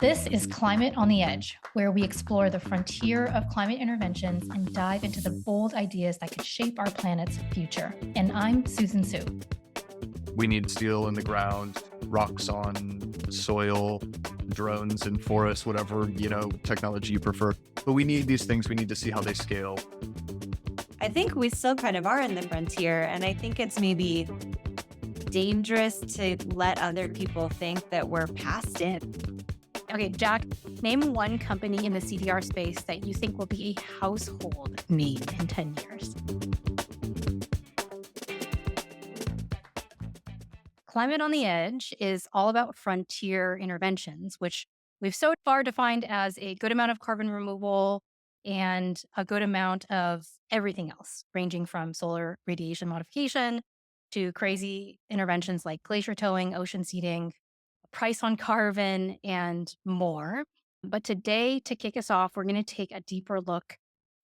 This is Climate on the Edge, where we explore the frontier of climate interventions and dive into the bold ideas that could shape our planet's future. And I'm Susan Sue. We need steel in the ground, rocks on soil, drones in forests, whatever, technology you prefer. But we need these things. We need to see how they scale. I think we still kind of are in the frontier, and I think it's maybe dangerous to let other people think that we're past it. Okay, Jack, name one company in the CDR space that you think will be a household name in 10 years. Climate on the Edge is all about frontier interventions, which we've so far defined as a good amount of carbon removal and a good amount of everything else, ranging from solar radiation modification to crazy interventions like glacier towing, ocean seeding, price on carbon, and more. But today, to kick us off, we're going to take a deeper look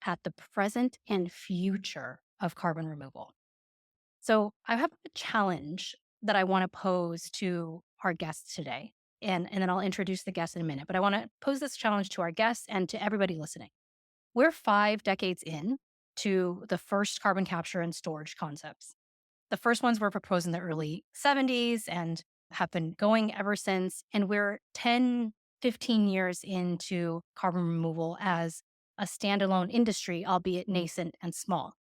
at the present and future of carbon removal. So I have a challenge that I want to pose to our guests today. And then I'll introduce the guests in a minute. But I want to pose this challenge to our guests and to everybody listening. We're 5 decades in to the first carbon capture and storage concepts. The first ones were proposed in the early 70s and have been going ever since. And we're 10, 15 years into carbon removal as a standalone industry, albeit nascent and small.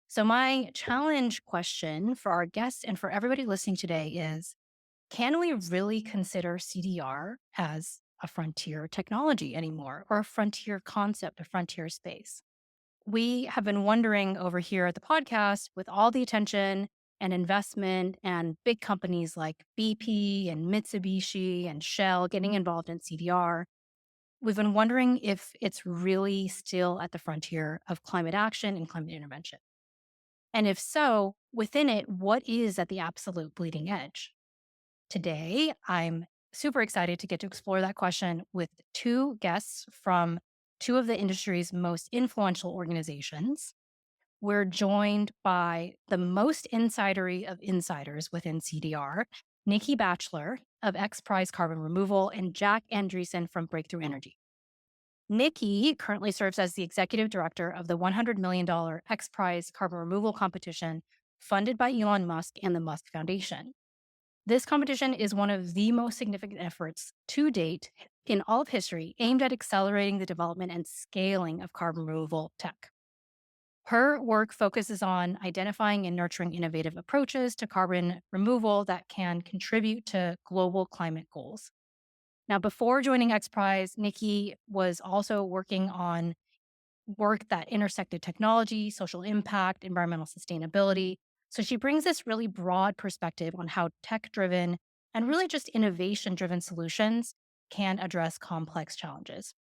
So my challenge question for our guests and for everybody listening today is, can we really consider CDR as a frontier technology anymore, or a frontier concept, a frontier space? We have been wondering over here at the podcast, with all the attention and investment and big companies like BP and Mitsubishi and Shell getting involved in CDR, we've been wondering if it's really still at the frontier of climate action and climate intervention. And if so, within it, what is at the absolute bleeding edge? Today, I'm super excited to get to explore that question with 2 guests from 2 of the industry's most influential organizations. We're joined by the most insidery of insiders within CDR, Nikki Batchelor of XPRIZE Carbon Removal and Jack Andreasen from Breakthrough Energy. Nikki currently serves as the executive director of the $100 million XPRIZE Carbon Removal competition funded by Elon Musk and the Musk Foundation. This competition is one of the most significant efforts to date in all of history aimed at accelerating the development and scaling of carbon removal tech. Her work focuses on identifying and nurturing innovative approaches to carbon removal that can contribute to global climate goals. Now, before joining XPRIZE, Nikki was also working on work that intersected technology, social impact, environmental sustainability. So she brings this really broad perspective on how tech-driven and really just innovation-driven solutions can address complex challenges.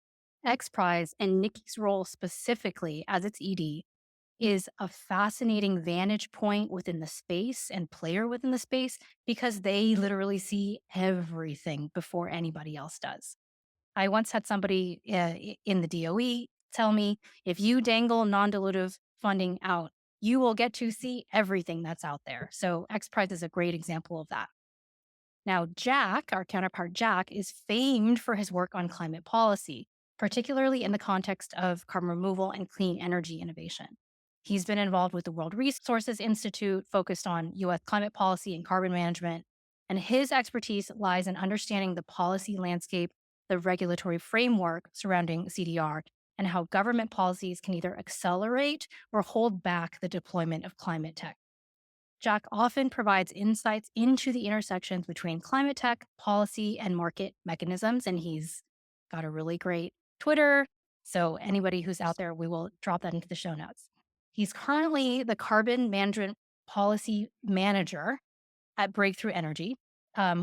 XPRIZE and Nikki's role specifically as its ED is a fascinating vantage point within the space and player within the space because they literally see everything before anybody else does. I once had somebody in the DOE tell me, if you dangle non-dilutive funding out, you will get to see everything that's out there. So XPRIZE is a great example of that. Now, Jack, our counterpart Jack, is famed for his work on climate policy, particularly in the context of carbon removal and clean energy innovation. He's been involved with the World Resources Institute, focused on U.S. climate policy and carbon management, and his expertise lies in understanding the policy landscape, the regulatory framework surrounding CDR, and how government policies can either accelerate or hold back the deployment of climate tech. Jack often provides insights into the intersections between climate tech, policy, and market mechanisms, and he's got a really great Twitter. So anybody who's out there, we will drop that into the show notes. He's currently the Carbon Management Policy Manager at Breakthrough Energy,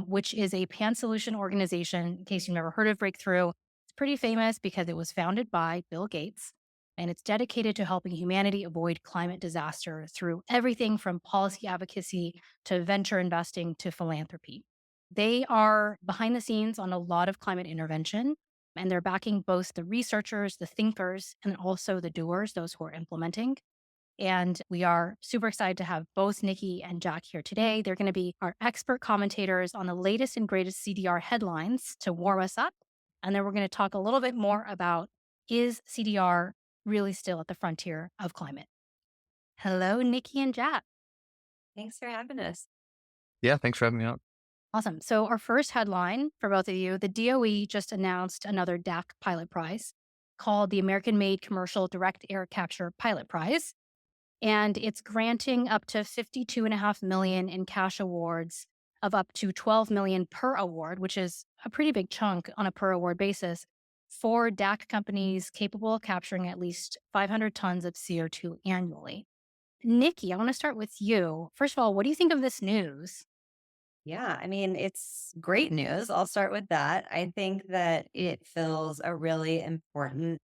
which is a pan-solution organization. In case you've never heard of Breakthrough, it's pretty famous because it was founded by Bill Gates, and it's dedicated to helping humanity avoid climate disaster through everything from policy advocacy to venture investing to philanthropy. They are behind the scenes on a lot of climate intervention, and they're backing both the researchers, the thinkers, and also the doers, those who are implementing. And we are super excited to have both Nikki and Jack here today. They're going to be our expert commentators on the latest and greatest CDR headlines to warm us up. And then we're going to talk a little bit more about, is CDR really still at the frontier of climate? Hello, Nikki and Jack. Thanks for having us. Yeah, thanks for having me on. Awesome. So, our first headline for both of you, the DOE just announced another DAC pilot prize called the American Made Commercial Direct Air Capture Pilot Prize. And it's granting up to 52.5 million in cash awards of up to 12 million per award, which is a pretty big chunk on a per award basis for DAC companies capable of capturing at least 500 tons of CO2 annually. Nikki, I want to start with you. First of all, what do you think of this news? Yeah, I mean, it's great news. I'll start with that. I think that it fills a really important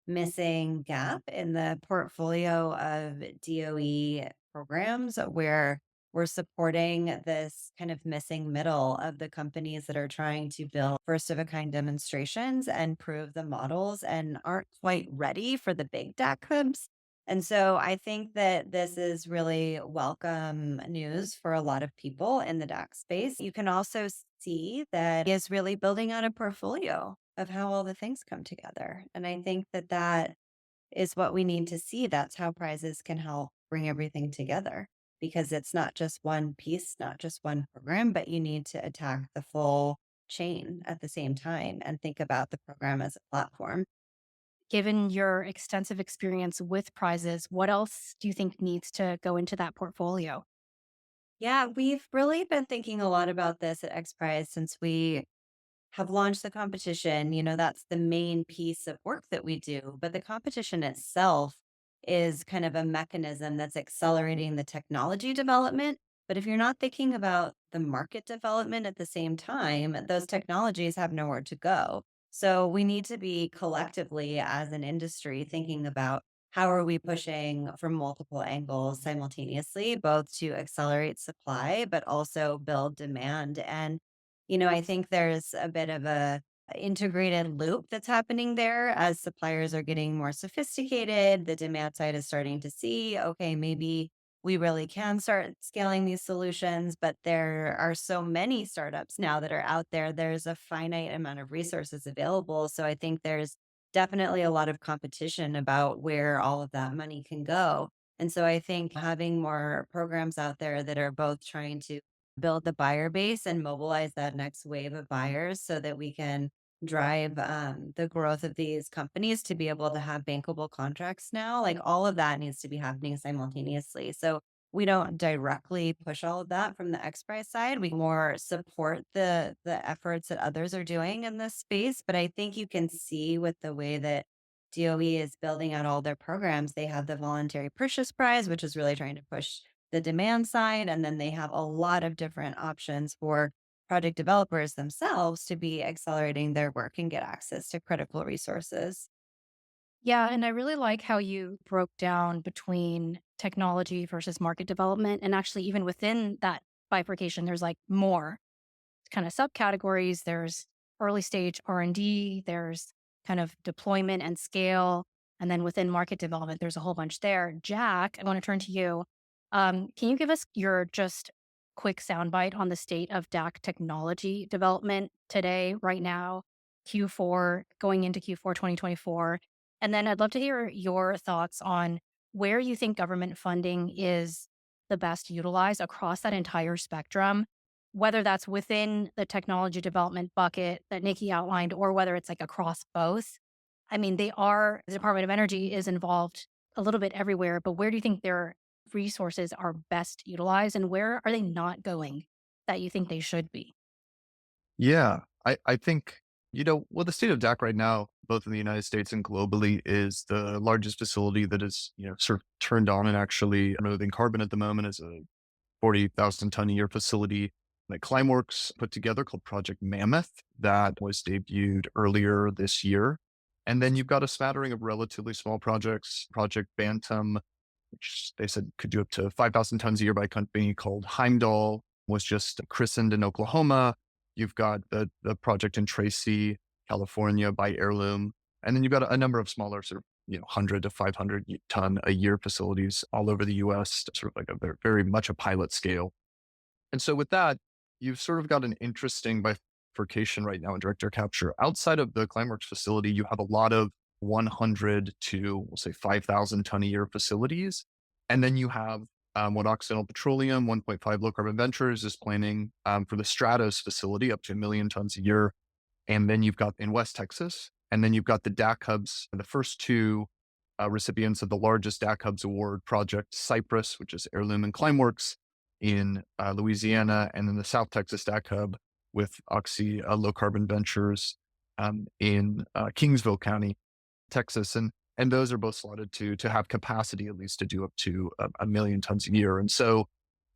missing gap in the portfolio of DOE programs where we're supporting this kind of missing middle of the companies that are trying to build first of a kind demonstrations and prove the models and aren't quite ready for the big DAC hubs. And so I think that this is really welcome news for a lot of people in the DAC space. You can also see that he is really building out a portfolio of how all the things come together. And I think that that is what we need to see. That's how prizes can help bring everything together because it's not just one piece, not just one program, but you need to attack the full chain at the same time and think about the program as a platform. Given your extensive experience with prizes, what else do you think needs to go into that portfolio? Yeah, we've really been thinking a lot about this at XPRIZE since we have launched the competition. That's the main piece of work that we do. But the competition itself is kind of a mechanism that's accelerating the technology development. But if you're not thinking about the market development at the same time, those technologies have nowhere to go. So we need to be collectively as an industry thinking about how are we pushing from multiple angles simultaneously, both to accelerate supply, but also build demand. And I think there's a bit of a integrated loop that's happening there as suppliers are getting more sophisticated. The demand side is starting to see, okay, maybe we really can start scaling these solutions, but there are so many startups now that are out there. There's a finite amount of resources available. So I think there's definitely a lot of competition about where all of that money can go. And so I think having more programs out there that are both trying to build the buyer base and mobilize that next wave of buyers so that we can drive the growth of these companies to be able to have bankable contracts now. Like all of that needs to be happening simultaneously. So we don't directly push all of that from the XPRIZE side. We more support the efforts that others are doing in this space. But I think you can see with the way that DOE is building out all their programs, they have the voluntary purchase prize, which is really trying to push the demand side. And then they have a lot of different options for project developers themselves to be accelerating their work and get access to critical resources. Yeah, and I really like how you broke down between technology versus market development. And actually, even within that bifurcation, there's like more kind of subcategories. There's early stage R&D, there's kind of deployment and scale. And then within market development, there's a whole bunch there. Jack, I want to turn to you. Can you give us your just quick soundbite on the state of DAC technology development today, right now, Q4, going into Q4 2024? And then I'd love to hear your thoughts on where you think government funding is the best utilized across that entire spectrum, whether that's within the technology development bucket that Nikki outlined, or whether it's like across both. I mean, the Department of Energy is involved a little bit everywhere, but where do you think their resources are best utilized and where are they not going that you think they should be? Yeah, I think, well, the state of DAC right now, both in the United States and globally, is the largest facility that is, sort of turned on and actually removing carbon at the moment is a 40,000 ton a year facility that Climeworks put together called Project Mammoth that was debuted earlier this year. And then you've got a smattering of relatively small projects, Project Bantam, which they said could do up to 5,000 tons a year by a company called Heimdall, was just christened in Oklahoma. You've got the project in Tracy, California by Heirloom. And then you've got a number of smaller sort of 100 to 500 ton a year facilities all over the US, sort of like a very, very much a pilot scale. And so with that, you've sort of got an interesting bifurcation right now in direct air capture. Outside of the Climeworks facility, you have a lot of 100 to, we'll say, 5,000 ton a year facilities. And then you have what Occidental Petroleum, 1.5 Low Carbon Ventures is planning for the Stratos facility up to 1 million tons a year. And then you've got in West Texas, and then you've got the DAC hubs, the first two recipients of the largest DAC hubs award project, Cypress, which is Heirloom and Climeworks in Louisiana, and then the South Texas DAC hub with Oxy Low Carbon Ventures in Kingsville County, Texas. And those are both slotted to have capacity at least to do up to 1 million tons a year. And so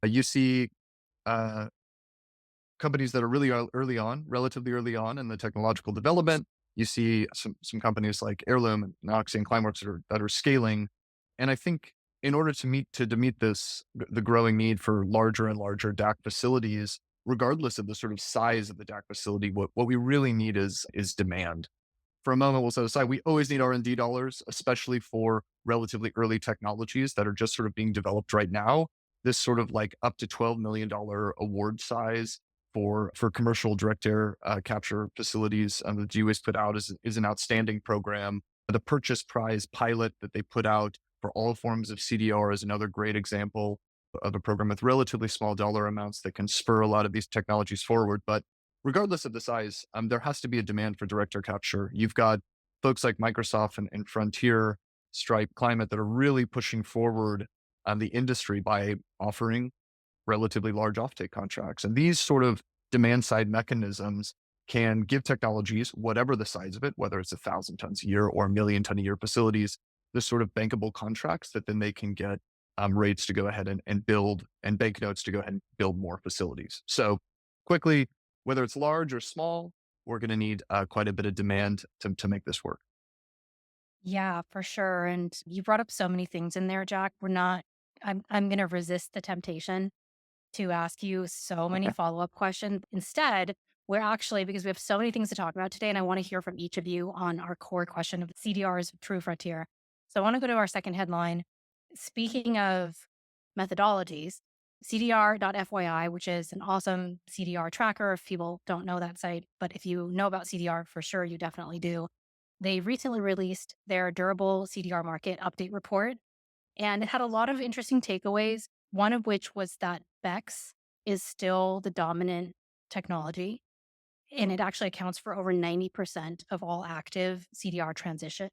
you see uh, companies that are really early on, relatively early on in the technological development. You see some companies like Heirloom and Oxy and Climeworks that are scaling. And I think in order to meet this the growing need for larger and larger DAC facilities, regardless of the sort of size of the DAC facility, what we really need is demand. For a moment, we'll set aside, we always need R&D dollars, especially for relatively early technologies that are just sort of being developed right now. This sort of like up to $12 million award size for commercial direct air capture facilities that GWA's put out is an outstanding program. The purchase prize pilot that they put out for all forms of CDR is another great example of a program with relatively small dollar amounts that can spur a lot of these technologies forward. But regardless of the size, there has to be a demand for direct air capture. You've got folks like Microsoft and Frontier, Stripe, Climate that are really pushing forward the industry by offering relatively large offtake contracts. And these sort of demand side mechanisms can give technologies, whatever the size of it, whether it's 1,000 tons a year or 1 million ton a year facilities, this sort of bankable contracts that then they can get rates to go ahead and build and banknotes to go ahead and build more facilities. So quickly, whether it's large or small, we're going to need quite a bit of demand to make this work. Yeah, for sure. And you brought up so many things in there, Jack. I'm going to resist the temptation to ask you so many follow-up questions. Instead, we're actually, because we have so many things to talk about today, and I want to hear from each of you on our core question of CDR's true frontier. So I want to go to our second headline. Speaking of methodologies, CDR.FYI, which is an awesome CDR tracker. If people don't know that site, but if you know about CDR, for sure, you definitely do. They recently released their durable CDR market update report, and it had a lot of interesting takeaways, one of which was that BECS is still the dominant technology, and it actually accounts for over 90% of all active CDR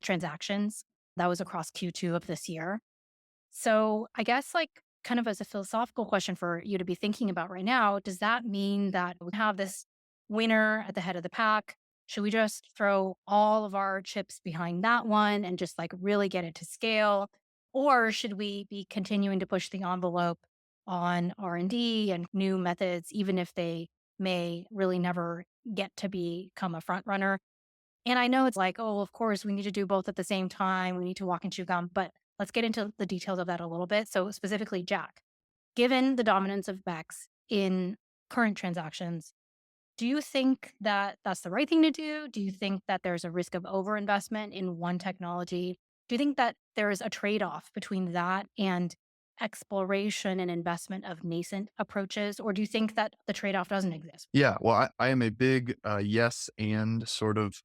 transactions. That was across Q2 of this year. So I guess like kind of as a philosophical question for you to be thinking about right now, does that mean that we have this winner at the head of the pack? Should we just throw all of our chips behind that one and just like really get it to scale? Or should we be continuing to push the envelope on R&D and new methods, even if they may really never get to become a front runner? And I know it's like, oh, of course, we need to do both at the same time. We need to walk and chew gum, but let's get into the details of that a little bit. So, specifically, Jack, given the dominance of BECS in current transactions, do you think that that's the right thing to do? Do you think that there's a risk of overinvestment in one technology? Do you think that there is a trade off between that and exploration and investment of nascent approaches? Or do you think that the trade off doesn't exist? Yeah, well, I am a big yes and sort of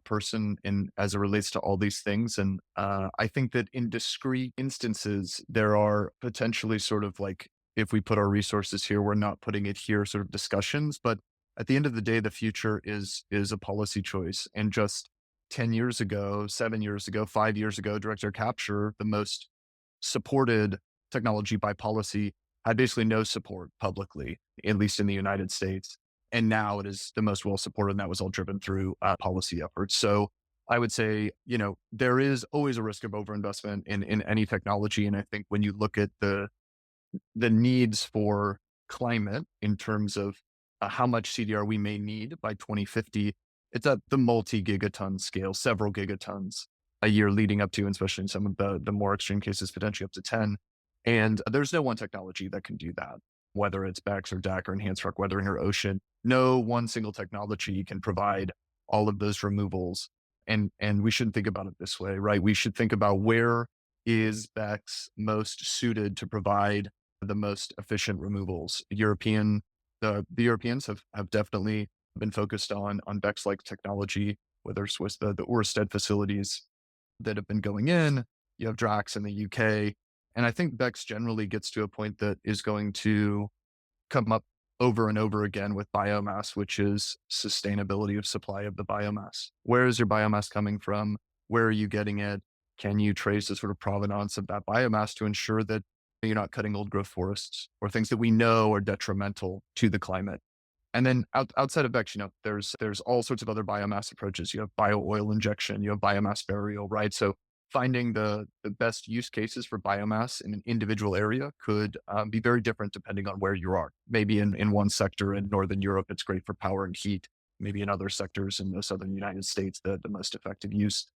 person in as it relates to all these things, and I think that in discrete instances there are potentially sort of like if we put our resources here, we're not putting it here, sort of discussions. But at the end of the day, the future is a policy choice, and just 10 years ago, 7 years ago, 5 years ago, direct air capture, the most supported technology by policy, had basically no support publicly, at least in the United States. And now it is the most well supported, and that was all driven through policy efforts. So I would say, there is always a risk of overinvestment in any technology. And I think when you look at the needs for climate in terms of how much CDR we may need by 2050, it's at the multi-gigaton scale, several gigatons a year leading up to, and especially in some of the more extreme cases, potentially up to 10. And there's no one technology that can do that, whether it's BECS or DAC or enhanced rock weathering or ocean. No one single technology can provide all of those removals And we shouldn't think about it this way, right? We should think about where is BECCS most suited to provide the most efficient removals. The Europeans have definitely been focused on BECCS-like technology, whether it's with the Orsted facilities that have been going in. You have Drax in the UK. And I think BECCS generally gets to a point that is going to come up over and over again with biomass, which is sustainability of supply of the biomass. Where is your biomass coming from? Where are you getting it? Can you trace the sort of provenance of that biomass to ensure that you're not cutting old growth forests or things that we know are detrimental to the climate? And then outside of BECCS, there's all sorts of other biomass approaches. You have bio oil injection, you have biomass burial, right? So finding the best use cases for biomass in an individual area could be very different depending on where you are. Maybe in one sector in Northern Europe, it's great for power and heat. Maybe in other sectors in the Southern United States, the most effective use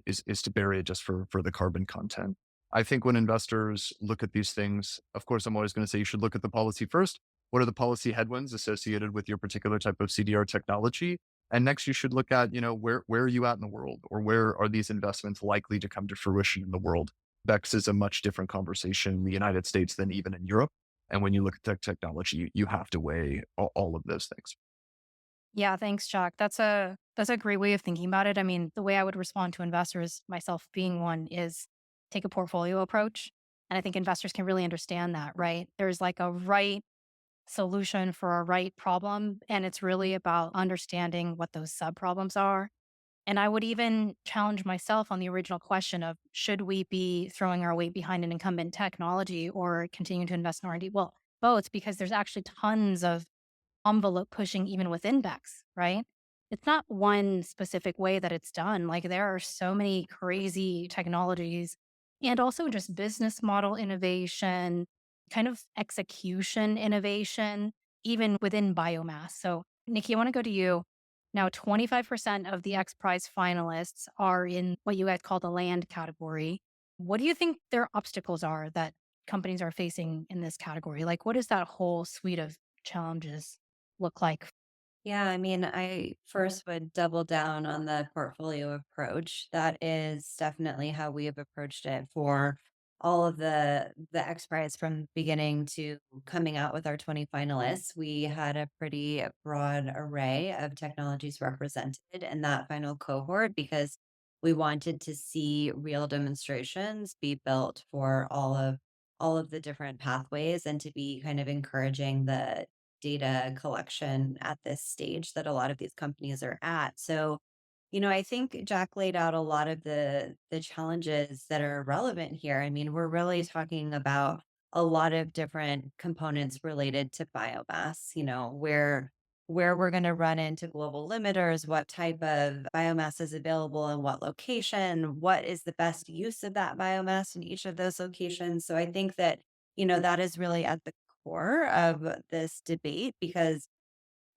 is to bury it just for the carbon content. I think when investors look at these things, of course, I'm always going to say you should look at the policy first. What are the policy headwinds associated with your particular type of CDR technology? And next, you should look at, where are you at in the world, or where are these investments likely to come to fruition in the world? BECCS is a much different conversation in the United States than even in Europe. And when you look at tech technology, you have to weigh all of those things. Yeah, thanks, Chuck. That's a great way of thinking about it. I mean, the way I would respond to investors, myself being one, is take a portfolio approach. And I think investors can really understand that, right? There's like a right solution for a right problem. And it's really about understanding what those sub problems are. And I would even challenge myself on the original question of should we be throwing our weight behind an incumbent technology or continuing to invest in R&D? Well, both, because there's actually tons of envelope pushing even within Bex, right? It's not one specific way that it's done. Like there are so many crazy technologies and also just business model innovation, kind of execution innovation, even within biomass. So, Nikki, I want to go to you. Now, 25% of the X Prize finalists are in what you guys call the land category. What do you think their obstacles are that companies are facing in this category? Like, what is that whole suite of challenges look like? Yeah, I mean, I first would double down on the portfolio approach. That is definitely how we have approached it for all of the X Prize from beginning to coming out with our 20 finalists. We had a pretty broad array of technologies represented in that final cohort because we wanted to see real demonstrations be built for all of the different pathways and to be kind of encouraging the data collection at this stage that a lot of these companies are at. So, I think Jack laid out a lot of the challenges that are relevant here. I mean, we're really talking about a lot of different components related to biomass, where we're going to run into global limiters, what type of biomass is available in what location, what is the best use of that biomass in each of those locations. So I think that, that is really at the core of this debate because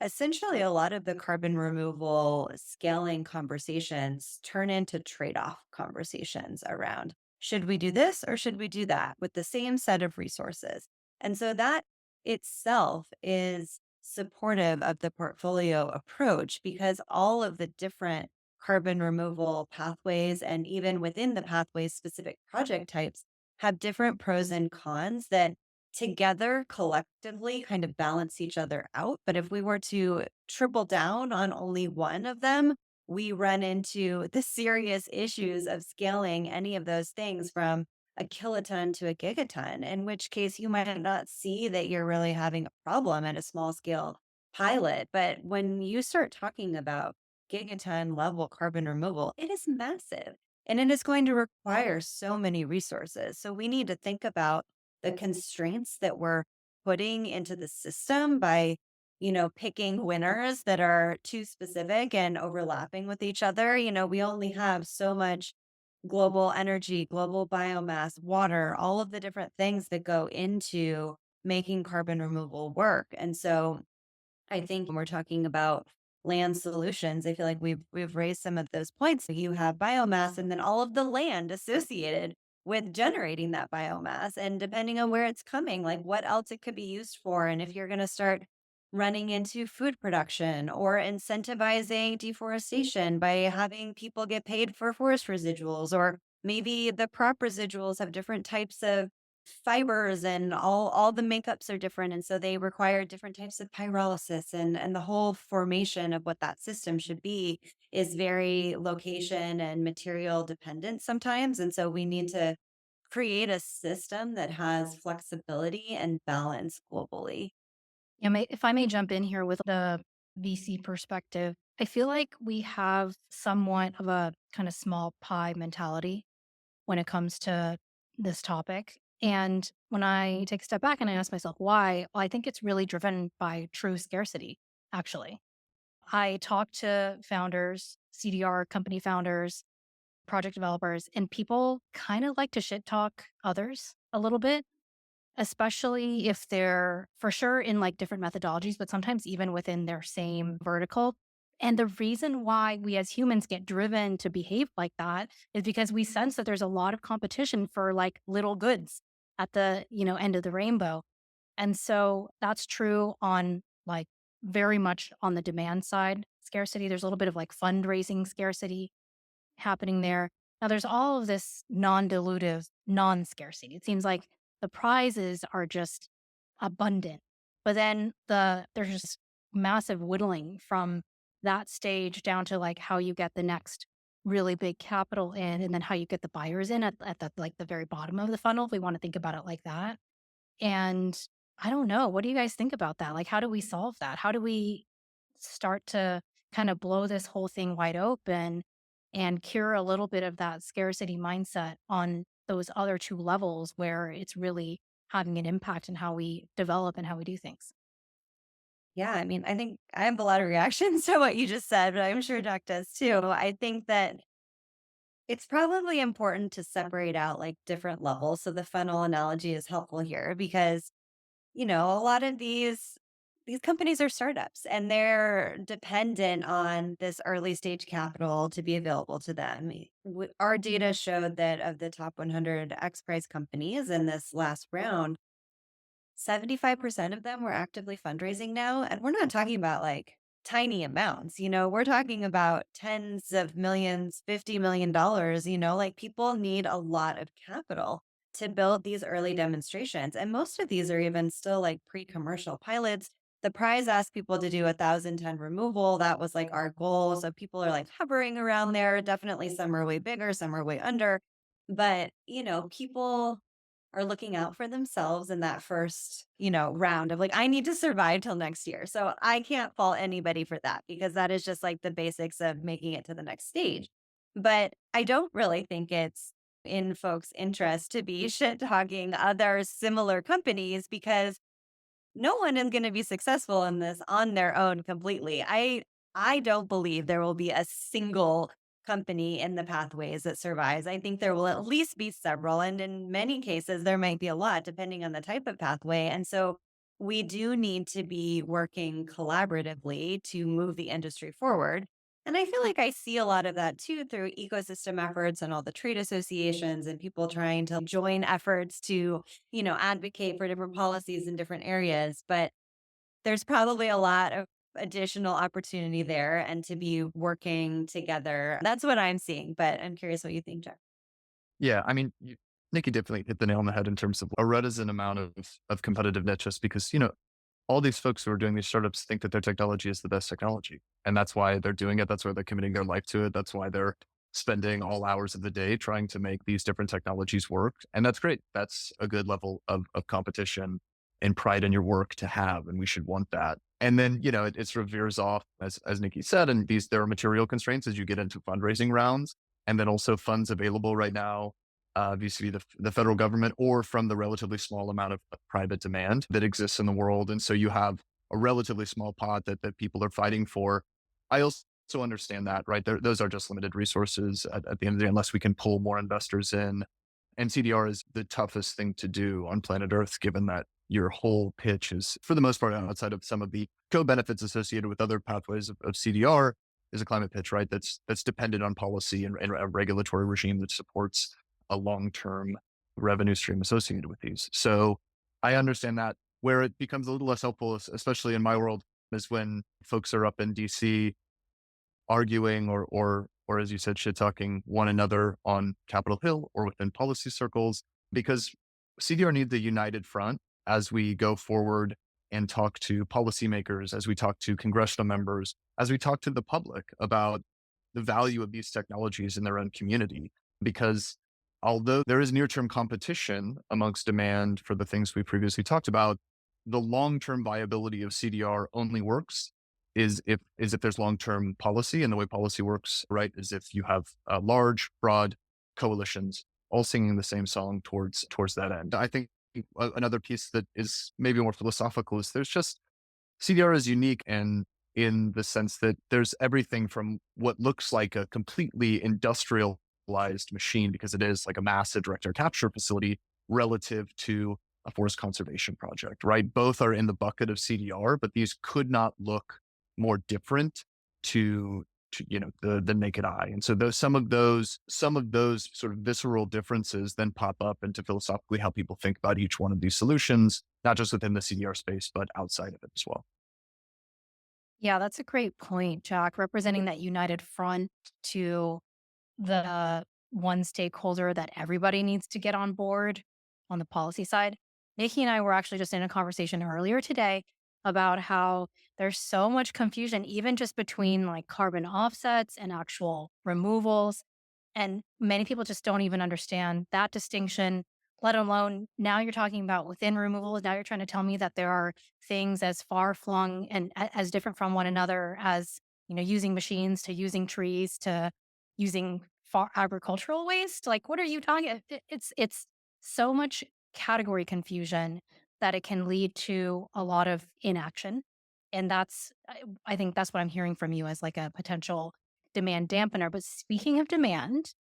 essentially a lot of the carbon removal scaling conversations turn into trade off conversations around should we do this or should we do that with the same set of resources? And so that itself is supportive of the portfolio approach because all of the different carbon removal pathways and even within the pathways specific project types have different pros and cons that together collectively kind of balance each other out. But if we were to triple down on only one of them, we run into the serious issues of scaling any of those things from a kiloton to a gigaton, in which case you might not see that you're really having a problem at a small scale pilot. But when you start talking about gigaton level carbon removal, it is massive and it is going to require so many resources. So we need to think about the constraints that we're putting into the system by, picking winners that are too specific and overlapping with each other. We only have so much global energy, global biomass, water, all of the different things that go into making carbon removal work. And so I think when we're talking about land solutions, I feel like we've raised some of those points. You have biomass and then all of the land associated with generating that biomass. And depending on where it's coming, like what else it could be used for. And if you're going to start running into food production or incentivizing deforestation by having people get paid for forest residuals, or maybe the crop residuals have different types of fibers and all the makeups are different, and so they require different types of pyrolysis, and the whole formation of what that system should be is very location and material dependent sometimes, and so we need to create a system that has flexibility and balance globally. If I may jump in here with the VC perspective, I feel like we have somewhat of a kind of small pie mentality when it comes to this topic. And when I take a step back and I ask myself why, well, I think it's really driven by true scarcity, actually. I talk to founders, CDR company founders, project developers, and people kind of like to shit talk others a little bit, especially if they're for sure in like different methodologies, but sometimes even within their same vertical. And the reason why we as humans get driven to behave like that is because we sense that there's a lot of competition for like little goods at the, end of the rainbow. And so that's true on like very much on the demand side scarcity. There's a little bit of like fundraising scarcity happening there. Now, there's all of this non dilutive, non scarcity. It seems like the prizes are just abundant, but then there's just massive whittling from that stage down to like how you get the next really big capital in, and then how you get the buyers in at the like the very bottom of the funnel, if we want to think about it like that. And I don't know. What do you guys think about that? Like, how do we solve that? How do we start to kind of blow this whole thing wide open and cure a little bit of that scarcity mindset on those other two levels where it's really having an impact in how we develop and how we do things? Yeah, I mean, I think I have a lot of reactions to what you just said, but I'm sure Doc does too. I think that it's probably important to separate out like different levels. So the funnel analogy is helpful here because, a lot of these companies are startups and they're dependent on this early stage capital to be available to them. Our data showed that of the top 100 XPRIZE companies in this last round, 75% of them were actively fundraising now. And we're not talking about like tiny amounts, we're talking about tens of millions, $50 million, like people need a lot of capital to build these early demonstrations. And most of these are even still like pre commercial pilots. The prize asked people to do 1,000 ton removal. That was like our goal. So people are like hovering around there. Definitely some are way bigger, some are way under. But, people are looking out for themselves in that first, round of like, I need to survive till next year. So I can't fault anybody for that because that is just like the basics of making it to the next stage. But I don't really think it's in folks' interest to be shit talking other similar companies because no one is going to be successful in this on their own completely. I don't believe there will be a single company in the pathways that survives. I think there will at least be several, and in many cases there might be a lot depending on the type of pathway. And so we do need to be working collaboratively to move the industry forward. And I feel like I see a lot of that too through ecosystem efforts and all the trade associations and people trying to join efforts to advocate for different policies in different areas. But there's probably a lot of additional opportunity there and to be working together. That's what I'm seeing, but I'm curious what you think, Jeff. Yeah, I mean, Nikki definitely hit the nail on the head in terms of a reticent amount of competitiveness, just because all these folks who are doing these startups think that their technology is the best technology, and that's why they're doing it. That's why they're committing their life to it. That's why they're spending all hours of the day trying to make these different technologies work, and that's great. That's a good level of competition and pride in your work to have, and we should want that. And then it sort of veers off, as Nikki said, and there are material constraints as you get into fundraising rounds, and then also funds available right now vis-a-vis the federal government or from the relatively small amount of private demand that exists in the world. And so you have a relatively small pot that people are fighting for. I also understand that, right? Those are just limited resources at the end of the day, unless we can pull more investors in. And CDR is the toughest thing to do on planet Earth, given that your whole pitch is, for the most part, outside of some of the co-benefits associated with other pathways of CDR, is a climate pitch, right? That's dependent on policy and a regulatory regime that supports a long-term revenue stream associated with these. So I understand that. Where it becomes a little less helpful, especially in my world, is when folks are up in DC arguing or as you said, shit talking one another on Capitol Hill or within policy circles, because CDR needs a united front as we go forward and talk to policymakers, as we talk to congressional members, as we talk to the public about the value of these technologies in their own community. Because although there is near-term competition amongst demand for the things we previously talked about, the long-term viability of CDR only works is if there's long-term policy. And the way policy works, right, is if you have large, broad coalitions all singing the same song towards that end. I think another piece that is maybe more philosophical is there's just CDR is unique and in the sense that there's everything from what looks like a completely industrialized machine, because it is like a massive direct air capture facility, relative to a forest conservation project, right? Both are in the bucket of CDR, but these could not look more different to the naked eye. And so some of those sort of visceral differences then pop up into philosophically how people think about each one of these solutions, not just within the CDR space, but outside of it as well. Yeah, that's a great point, Jack, representing that united front to the one stakeholder that everybody needs to get on board on the policy side. Nikki and I were actually just in a conversation earlier today about how there's so much confusion, even just between like carbon offsets and actual removals. And many people just don't even understand that distinction, let alone now you're talking about within removals. Now you're trying to tell me that there are things as far flung and as different from one another as, using machines to using trees to using agricultural waste. Like, what are you talking? It's so much category confusion that it can lead to a lot of inaction. And I think that's what I'm hearing from you as like a potential demand dampener. But speaking of demand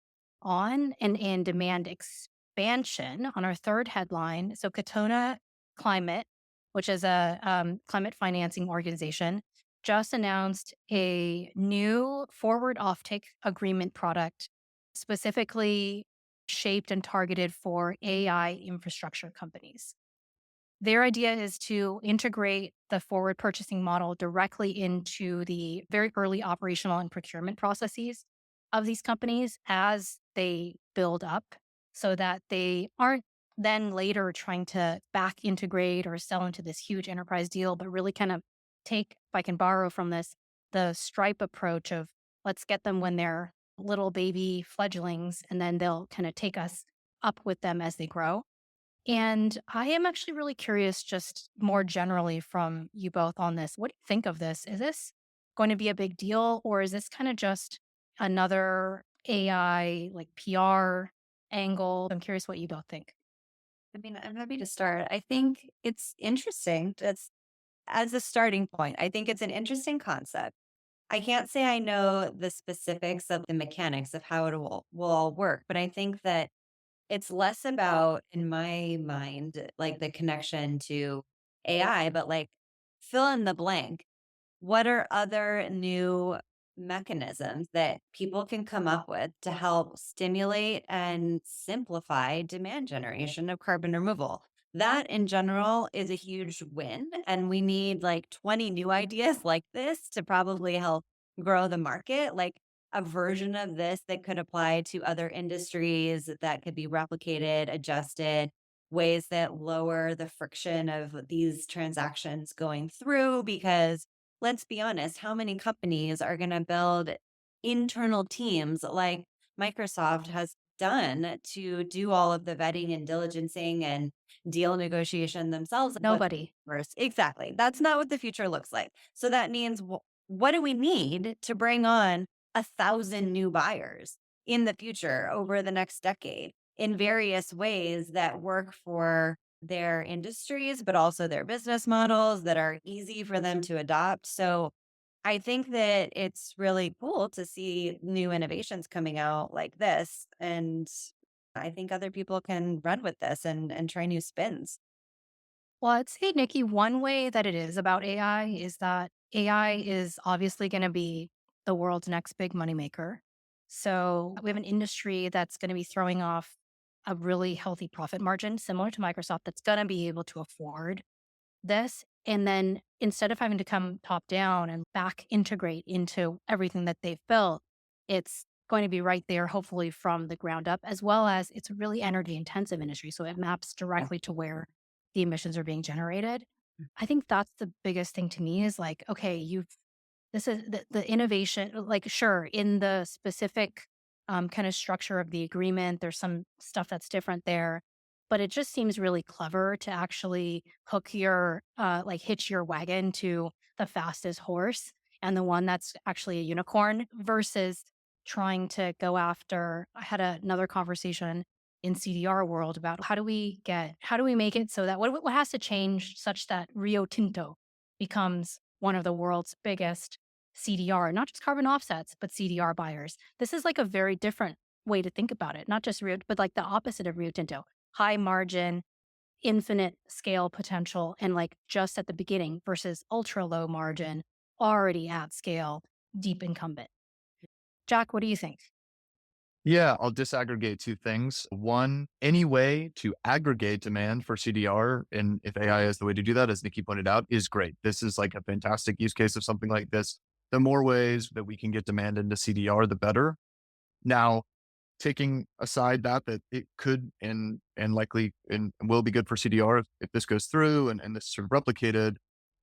and demand expansion on our third headline, so Katona Climate, which is a climate financing organization, just announced a new forward offtake agreement product specifically shaped and targeted for AI infrastructure companies. Their idea is to integrate the forward purchasing model directly into the very early operational and procurement processes of these companies as they build up so that they aren't then later trying to back integrate or sell into this huge enterprise deal, but really kind of take, if I can borrow from this, the Stripe approach of let's get them when they're little baby fledglings, and then they'll kind of take us up with them as they grow. And I am actually really curious, just more generally from you both on this. What do you think of this? Is this going to be a big deal, or is this kind of just another AI like PR angle? I'm curious what you both think. I mean, I'm happy to start. I think it's interesting. That's as a starting point. I think it's an interesting concept. I can't say I know the specifics of the mechanics of how it will all work, but I think that it's less about, in my mind, like the connection to AI, but like fill in the blank. What are other new mechanisms that people can come up with to help stimulate and simplify demand generation of carbon removal? That in general is a huge win. And we need like 20 new ideas like this to probably help grow the market. Like a version of this that could apply to other industries that could be replicated, adjusted, ways that lower the friction of these transactions going through. Because let's be honest, how many companies are going to build internal teams like Microsoft has done to do all of the vetting and diligencing and deal negotiation themselves? Nobody. Exactly. That's not what the future looks like. So that means what do we need to bring on 1,000 new buyers in the future over the next decade in various ways that work for their industries, but also their business models that are easy for them to adopt. So I think that it's really cool to see new innovations coming out like this. And I think other people can run with this and try new spins. Well, I'd say, Nikki, one way that it is about AI is that AI is obviously going to be the world's next big moneymaker. So we have an industry that's going to be throwing off a really healthy profit margin, similar to Microsoft, that's going to be able to afford this. And then instead of having to come top down and back integrate into everything that they've built, it's going to be right there, hopefully from the ground up, as well as it's a really energy intensive industry. So it maps directly to where the emissions are being generated. I think that's the biggest thing to me is like, okay, this is the innovation, like, sure, in the specific kind of structure of the agreement, there's some stuff that's different there, but it just seems really clever to actually like hitch your wagon to the fastest horse and the one that's actually a unicorn versus trying to go after. I had another conversation in CDR world about how do we make it so that what has to change such that Rio Tinto becomes one of the world's biggest CDR, not just carbon offsets, but CDR buyers. This is like a very different way to think about it, not just Rio, but like the opposite of Rio Tinto, high margin, infinite scale potential, and like just at the beginning versus ultra low margin, already at scale, deep incumbent. Jack, what do you think? Yeah, I'll disaggregate two things. One, any way to aggregate demand for CDR, and if AI is the way to do that, as Nikki pointed out, is great. This is like a fantastic use case of something like this. The more ways that we can get demand into CDR, the better. Now, taking aside that it could and likely and will be good for CDR if this goes through and this is sort of replicated,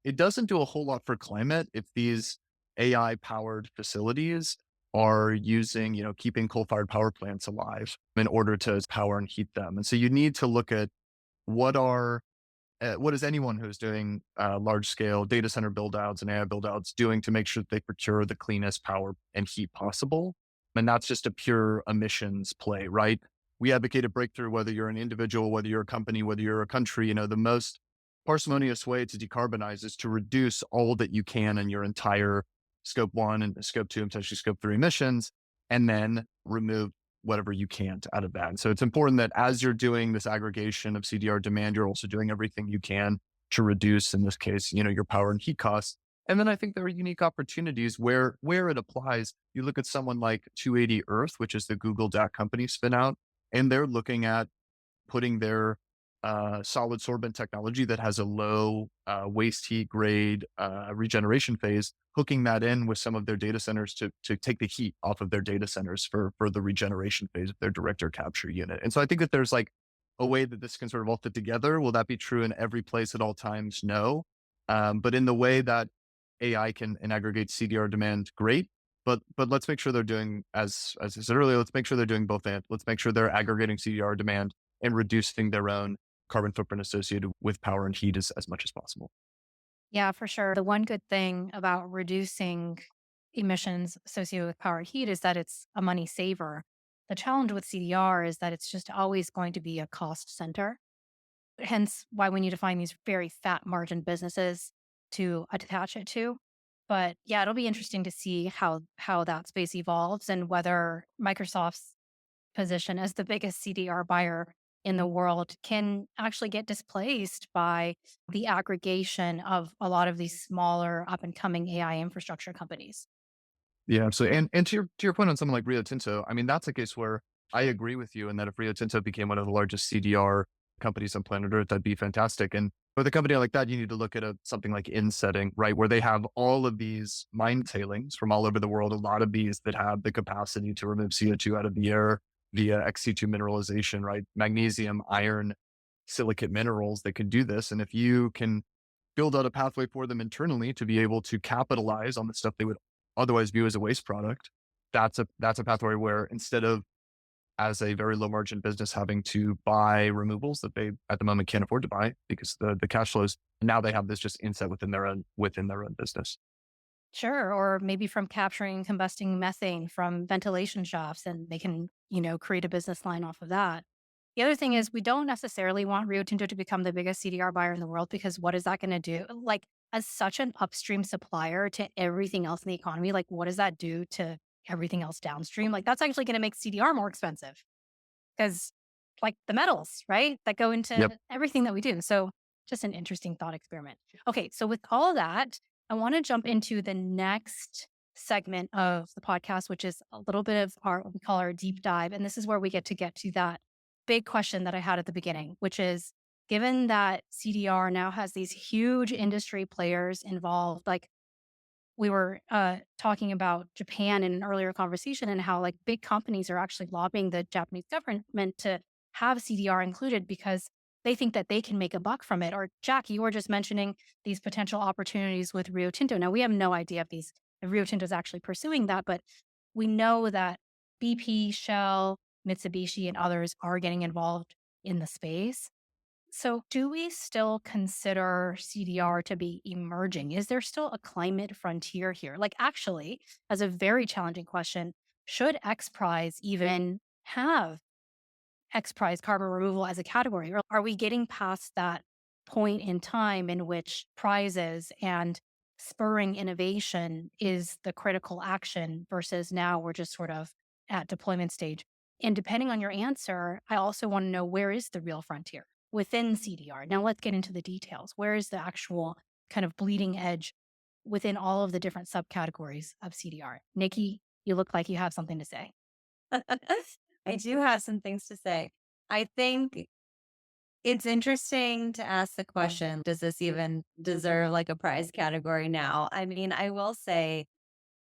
it doesn't do a whole lot for climate if these AI powered facilities are using, keeping coal fired power plants alive in order to power and heat them. And so you need to look at what are what is anyone who's doing large scale data center build outs and AI build outs doing to make sure that they procure the cleanest power and heat possible? And that's just a pure emissions play, right? We advocate a breakthrough, whether you're an individual, whether you're a company, whether you're a country. The most parsimonious way to decarbonize is to reduce all that you can in your entire scope one and scope two and potentially scope three emissions, and then remove whatever you can't out of that. And so it's important that as you're doing this aggregation of CDR demand, you're also doing everything you can to reduce, in this case, your power and heat costs. And then I think there are unique opportunities where it applies. You look at someone like 280 Earth, which is the Google DAC company spin out, and they're looking at putting their solid sorbent technology that has a low waste heat grade regeneration phase, hooking that in with some of their data centers to take the heat off of their data centers for the regeneration phase of their direct air capture unit. And so I think that there's like a way that this can sort of all fit together. Will that be true in every place at all times? No. But in the way that AI can and aggregate CDR demand, great. But let's make sure they're doing, as I said earlier, let's make sure they're doing both and. Let's make sure they're aggregating CDR demand and reducing their own carbon footprint associated with power and heat as much as possible. Yeah, for sure. The one good thing about reducing emissions associated with power and heat is that it's a money saver. The challenge with CDR is that it's just always going to be a cost center. Hence why we need to find these very fat margin businesses to attach it to. But yeah, it'll be interesting to see how that space evolves and whether Microsoft's position as the biggest CDR buyer in the world can actually get displaced by the aggregation of a lot of these smaller up and coming AI infrastructure companies. Yeah, absolutely. And to your point on something like Rio Tinto, I mean, that's a case where I agree with you in that if Rio Tinto became one of the largest CDR companies on planet Earth, that'd be fantastic. And with a company like that, you need to look at something like insetting, right? Where they have all of these mine tailings from all over the world, a lot of these that have the capacity to remove CO2 out of the air via XC2 mineralization, right? Magnesium, iron, silicate minerals that can do this. And if you can build out a pathway for them internally to be able to capitalize on the stuff they would otherwise view as a waste product, that's a pathway where instead of as a very low margin business having to buy removals that they at the moment can't afford to buy because the cash flows, now they have this just inset within their own business. Sure. Or maybe from capturing combusting methane from ventilation shafts and they can, create a business line off of that. The other thing is we don't necessarily want Rio Tinto to become the biggest CDR buyer in the world because what is that going to do? Like as such an upstream supplier to everything else in the economy, like what does that do to everything else downstream? Like that's actually going to make CDR more expensive because like the metals, right? That go Yep. into everything that we do. So just an interesting thought experiment. Okay. So with all of that, I want to jump into the next segment of the podcast, which is a little bit of what we call our deep dive. And this is where we get to that big question that I had at the beginning, which is given that CDR now has these huge industry players involved, like we were talking about Japan in an earlier conversation and how like big companies are actually lobbying the Japanese government to have CDR included because they think that they can make a buck from it. Or Jack, you were just mentioning these potential opportunities with Rio Tinto. Now we have no idea if Rio Tinto is actually pursuing that, but we know that BP, Shell, Mitsubishi, and others are getting involved in the space. So, do we still consider CDR to be emerging? Is there still a climate frontier here? Like, actually, as a very challenging question, should XPRIZE even have XPRIZE carbon removal as a category? Or are we getting past that point in time in which prizes and spurring innovation is the critical action versus now we're just sort of at deployment stage? And depending on your answer, I also want to know where is the real frontier within CDR? Now let's get into the details. Where is the actual kind of bleeding edge within all of the different subcategories of CDR? Nikki, you look like you have something to say. I do have some things to say. I think it's interesting to ask the question, does this even deserve like a prize category now? I mean, I will say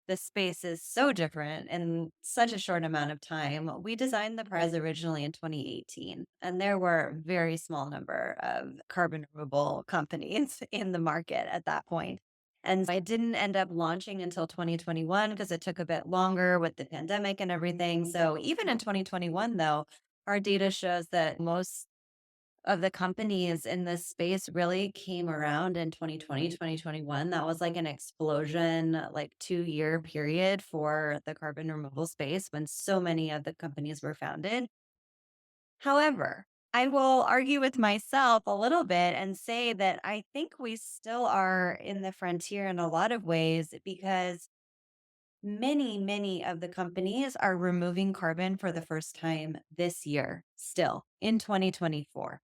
the space is so different in such a short amount of time. We designed the prize originally in 2018, and there were a very small number of carbon removal companies in the market at that point. And I didn't end up launching until 2021 because it took a bit longer with the pandemic and everything. So even in 2021, though, our data shows that most of the companies in this space really came around in 2020, 2021. That was like an explosion, like 2-year period for the carbon removal space when so many of the companies were founded. However, I will argue with myself a little bit and say that I think we still are in the frontier in a lot of ways because many of the companies are removing carbon for the first time this year, still in 2024.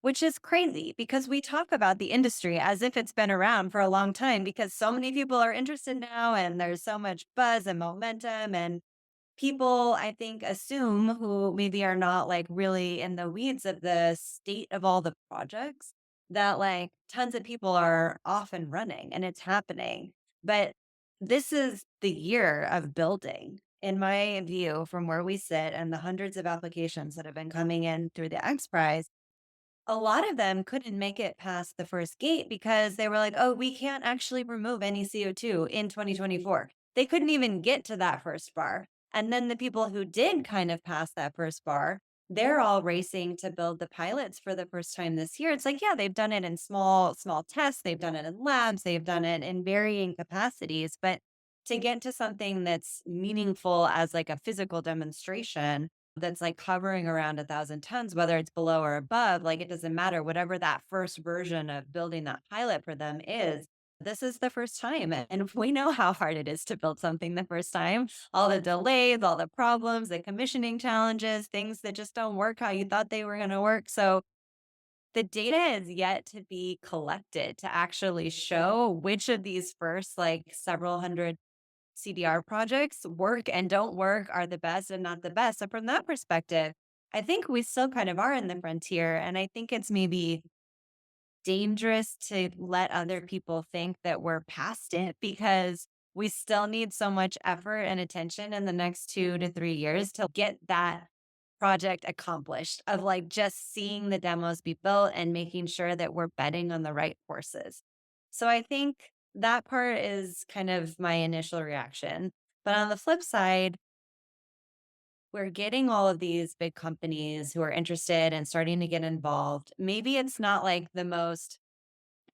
Which is crazy because we talk about the industry as if it's been around for a long time because so many people are interested now and there's so much buzz and momentum and people I think assume who maybe are not like really in the weeds of the state of all the projects that like tons of people are off and running and it's happening. But this is the year of building in my view from where we sit and the hundreds of applications that have been coming in through the X Prize. A lot of them couldn't make it past the first gate because they were like, "Oh, we can't actually remove any CO2 in 2024." They couldn't even get to that first bar. And then the people who did kind of pass that first bar, they're all racing to build the pilots for the first time this year. It's like, yeah, they've done it in small tests, they've done it in labs, they've done it in varying capacities, but to get to something that's meaningful as like a physical demonstration that's like hovering around 1,000 tons, whether it's below or above, like it doesn't matter. Whatever that first version of building that pilot for them is, this is the first time. And we know how hard it is to build something the first time. All the delays, all the problems, the commissioning challenges, things that just don't work how you thought they were going to work. So the data is yet to be collected to actually show which of these first like several hundred CDR projects work and don't work, are the best and not the best. So from that perspective, I think we still kind of are in the frontier. And I think it's maybe dangerous to let other people think that we're past it because we still need so much effort and attention in the next 2 to 3 years to get that project accomplished of like just seeing the demos be built and making sure that we're betting on the right horses. So I think that part is kind of my initial reaction. But on the flip side, we're getting all of these big companies who are interested and starting to get involved. Maybe it's not like the most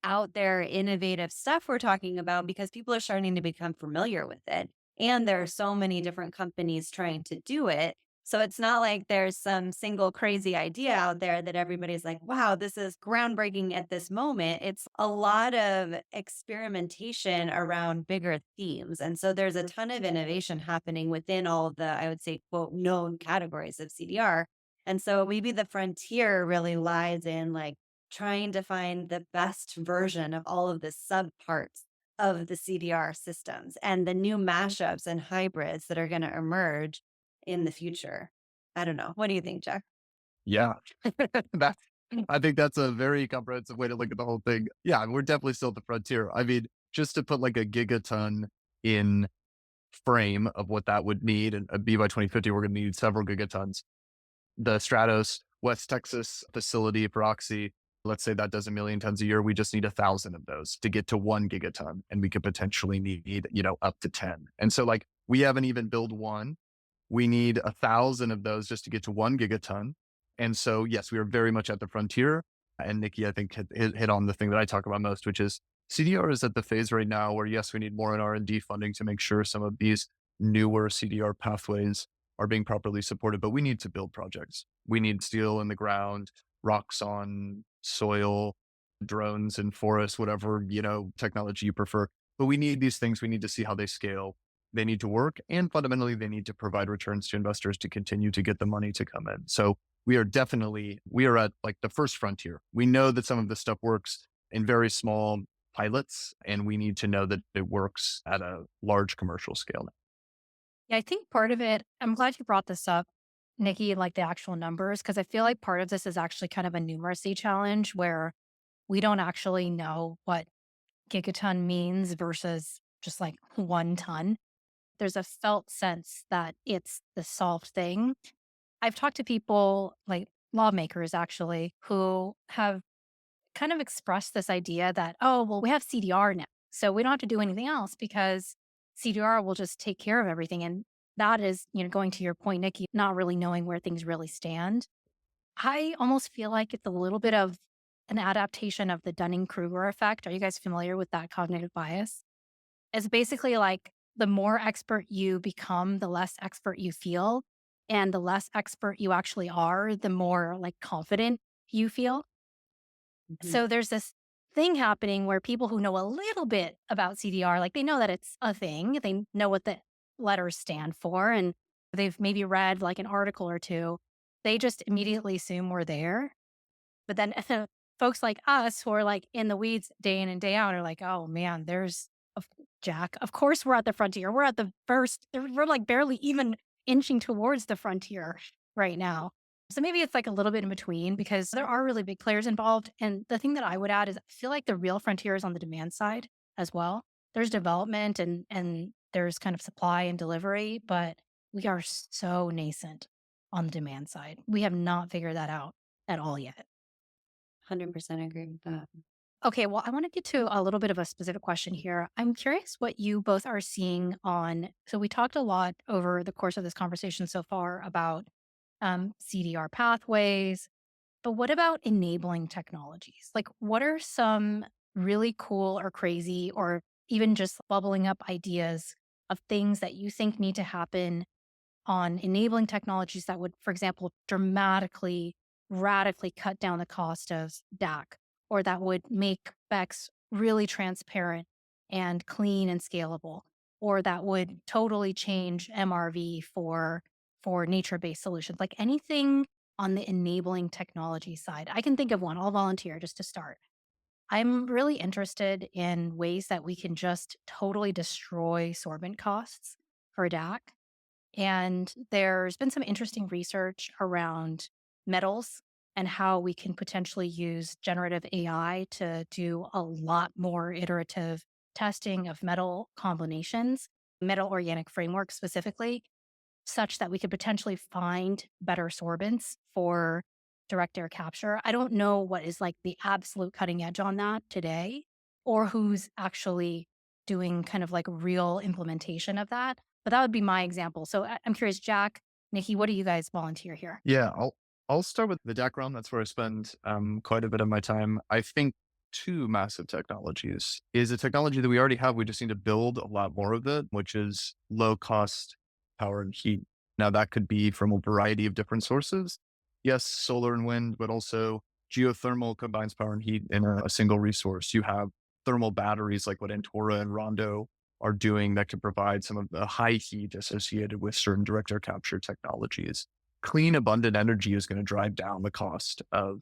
out there innovative stuff we're talking about because people are starting to become familiar with it. And there are so many different companies trying to do it. So it's not like there's some single crazy idea out there that everybody's like, wow, this is groundbreaking at this moment. It's a lot of experimentation around bigger themes. And so there's a ton of innovation happening within all of the, I would say, quote, known categories of CDR. And so maybe the frontier really lies in like trying to find the best version of all of the subparts of the CDR systems and the new mashups and hybrids that are going to emerge in the future. I don't know. What do you think, Jack? Yeah. That's I think that's a very comprehensive way to look at the whole thing. Yeah, we're definitely still at the frontier. I mean, just to put like a gigaton in frame of what that would need, and be by 2050, we're going to need several gigatons. The Stratos West Texas facility for Oxy, let's say that does 1,000,000 tons a year. We just need 1,000 of those to get to 1 gigaton. And we could potentially need, up to 10. And so like we haven't even built one. We need 1,000 of those just to get to 1 gigaton. And so, yes, we are very much at the frontier. And Nikki, I think, hit on the thing that I talk about most, which is CDR is at the phase right now where, yes, we need more in R&D funding to make sure some of these newer CDR pathways are being properly supported, but we need to build projects. We need steel in the ground, rocks on soil, drones in forests, whatever, technology you prefer. But we need these things. We need to see how they scale. They need to work, and fundamentally they need to provide returns to investors to continue to get the money to come in. So we are at like the first frontier. We know that some of this stuff works in very small pilots, and we need to know that it works at a large commercial scale. Yeah, I think part of it, I'm glad you brought this up, Nikki, like the actual numbers, because I feel like part of this is actually kind of a numeracy challenge where we don't actually know what gigaton means versus just like 1 ton. There's a felt sense that it's the solved thing. I've talked to people like lawmakers actually who have kind of expressed this idea that, oh, well, we have CDR now. So we don't have to do anything else because CDR will just take care of everything. And that is, going to your point, Nikki, not really knowing where things really stand. I almost feel like it's a little bit of an adaptation of the Dunning-Kruger effect. Are you guys familiar with that cognitive bias? It's basically like the more expert you become, the less expert you feel. And the less expert you actually are, the more like confident you feel. Mhm. So there's this thing happening where people who know a little bit about CDR, like they know that it's a thing, they know what the letters stand for, and they've maybe read like an article or two, they just immediately assume we're there. But then folks like us who are like in the weeds day in and day out are like, oh man, of Jack. Of course, we're at the frontier. We're at the first, we're like barely even inching towards the frontier right now. So maybe it's like a little bit in between because there are really big players involved. And the thing that I would add is I feel like the real frontier is on the demand side as well. There's development and there's kind of supply and delivery, but we are so nascent on the demand side. We have not figured that out at all yet. 100% agree with that. Okay, well, I want to get to a little bit of a specific question here. I'm curious what you both are seeing on. So, we talked a lot over the course of this conversation so far about CDR pathways, but what about enabling technologies? Like, what are some really cool or crazy or even just bubbling up ideas of things that you think need to happen on enabling technologies that would, for example, dramatically, radically cut down the cost of DAC, or that would make BECS really transparent and clean and scalable, or that would totally change MRV for nature-based solutions. Like anything on the enabling technology side. I can think of one. I'll volunteer just to start. I'm really interested in ways that we can just totally destroy sorbent costs for DAC, and there's been some interesting research around metals and how we can potentially use generative AI to do a lot more iterative testing of metal combinations, metal organic frameworks specifically, such that we could potentially find better sorbents for direct air capture. I don't know what is like the absolute cutting edge on that today or who's actually doing kind of like real implementation of that. But that would be my example. So I'm curious, Jack, Nikki, what do you guys volunteer here? Yeah, I'll start with the DAC realm. That's where I spend quite a bit of my time. I think two massive technologies is a technology that we already have. We just need to build a lot more of it, which is low cost power and heat. Now that could be from a variety of different sources. Yes, solar and wind, but also geothermal combines power and heat in a single resource. You have thermal batteries like what Antora and Rondo are doing that could provide some of the high heat associated with certain direct air capture technologies. Clean, abundant energy is going to drive down the cost of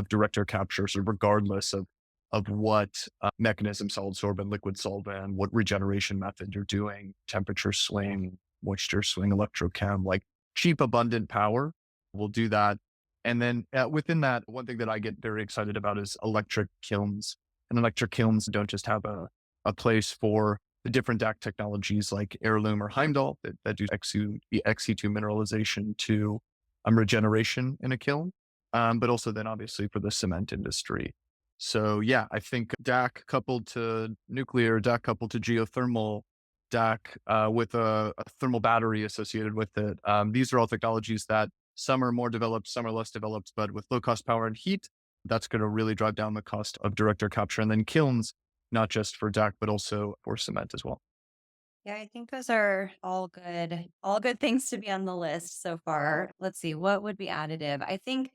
direct air capture, so regardless of what mechanism, solid sorbent, liquid solvent, what regeneration method you're doing, temperature swing, moisture swing, electrochem, like cheap, abundant power will do that And then within that, one thing that I get very excited about is electric kilns. And electric kilns don't just have a place for the different DAC technologies like Heirloom or Heimdall that do the XE2 mineralization to regeneration in a kiln, but also then obviously for the cement industry. So yeah, I think DAC coupled to nuclear, DAC coupled to geothermal, DAC with a thermal battery associated with it. These are all technologies that some are more developed, some are less developed, but with low cost power and heat, that's going to really drive down the cost of direct air capture. And then kilns, not just for DAC, but also for cement as well. Yeah, I think those are all good things to be on the list so far. Let's see, what would be additive? I think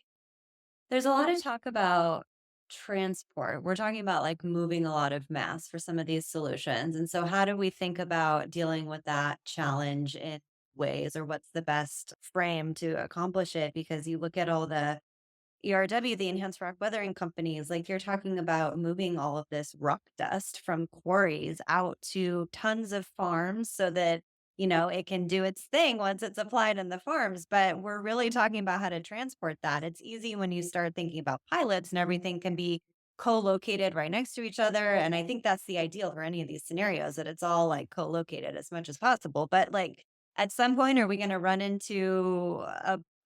there's a lot of talk about transport. We're talking about like moving a lot of mass for some of these solutions. And so, how do we think about dealing with that challenge in ways, or what's the best frame to accomplish it? Because you look at all the ERW, the enhanced rock weathering companies, like you're talking about moving all of this rock dust from quarries out to tons of farms so that, it can do its thing once it's applied in the farms. But we're really talking about how to transport that. It's easy when you start thinking about pilots and everything can be co-located right next to each other. And I think that's the ideal for any of these scenarios, that it's all like co-located as much as possible. But like at some point, are we going to run into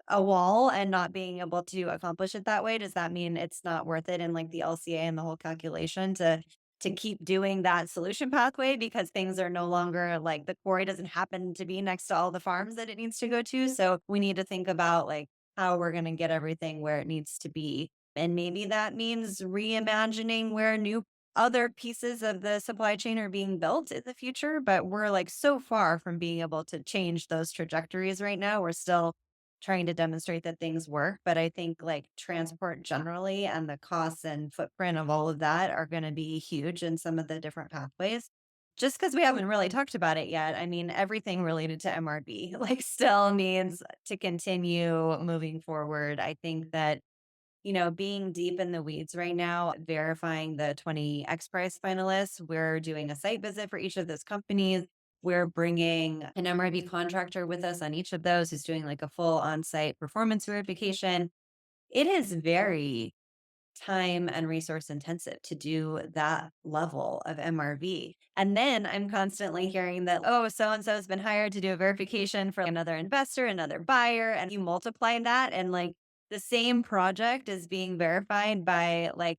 a wall and not being able to accomplish it that way? Does that mean it's not worth it in like the LCA and the whole calculation to keep doing that solution pathway, because things are no longer like the quarry doesn't happen to be next to all the farms that it needs to go to. So we need to think about like how we're going to get everything where it needs to be. And maybe that means reimagining where new other pieces of the supply chain are being built in the future. But we're like so far from being able to change those trajectories right now. We're still trying to demonstrate that things work. But I think like transport generally and the costs and footprint of all of that are going to be huge in some of the different pathways. Just because we haven't really talked about it yet, I mean, everything related to MRB like still needs to continue moving forward. I think that being deep in the weeds right now, verifying the 20 XPRIZE finalists, we're doing a site visit for each of those companies. We're bringing an MRB contractor with us on each of those who's doing like a full on site performance verification. It is very time and resource intensive to do that level of MRV. And then I'm constantly hearing that, oh, so and so has been hired to do a verification for another investor, another buyer. And you multiply that, and like the same project is being verified by like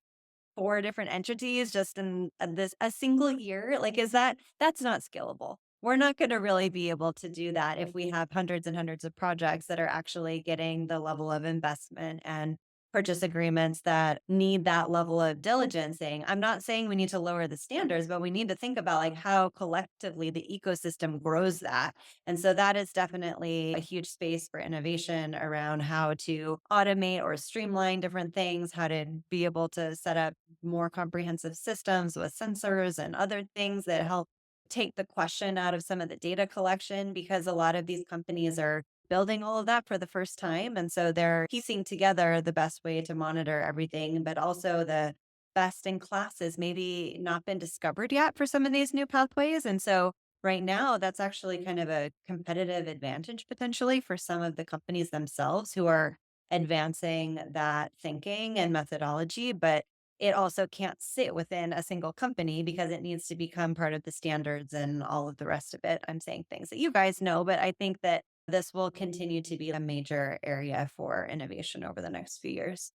four different entities just in this a single year. Like, that's not scalable. We're not going to really be able to do that if we have hundreds and hundreds of projects that are actually getting the level of investment and purchase agreements that need that level of diligencing. I'm not saying we need to lower the standards, but we need to think about like how collectively the ecosystem grows that. And so that is definitely a huge space for innovation around how to automate or streamline different things, how to be able to set up more comprehensive systems with sensors and other things that help take the question out of some of the data collection, because a lot of these companies are building all of that for the first time. And so they're piecing together the best way to monitor everything, but also the best in class has maybe not been discovered yet for some of these new pathways. And so right now, that's actually kind of a competitive advantage potentially for some of the companies themselves who are advancing that thinking and methodology. But it also can't sit within a single company because it needs to become part of the standards and all of the rest of it. I'm saying things that you guys know, but I think that this will continue to be a major area for innovation over the next few years.